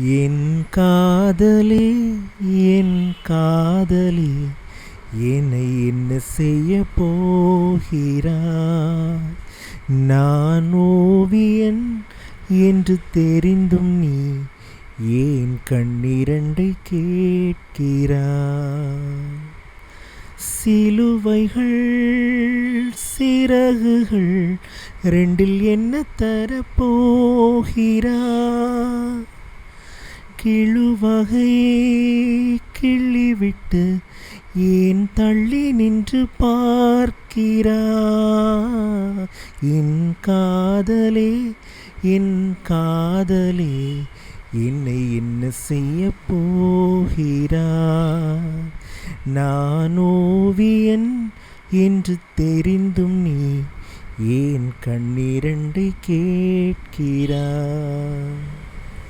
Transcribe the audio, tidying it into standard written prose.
என் காதலே என் காதலே என்னை என்ன செய்ய போகிறாய்? நான் ஓவியன் என்று தெரிந்தும் நீ ஏன் கண்ணிரண்டை கேட்கிறாய்? சிலுவைகள் சிறகுகள் ரெண்டில் என்ன தரப்போகிறாய்? கிழுவகை கிள்ளிவிட்டு ஏன் தள்ளி நின்று பார்க்கிறாய்? என் காதலே என் காதலே என்னை என்ன செய்ய போகிறாய்? நான் ஓவியன் என்று தெரிந்தும் நீ ஏன் கண்ணிரண்டை கேட்கிறாய்?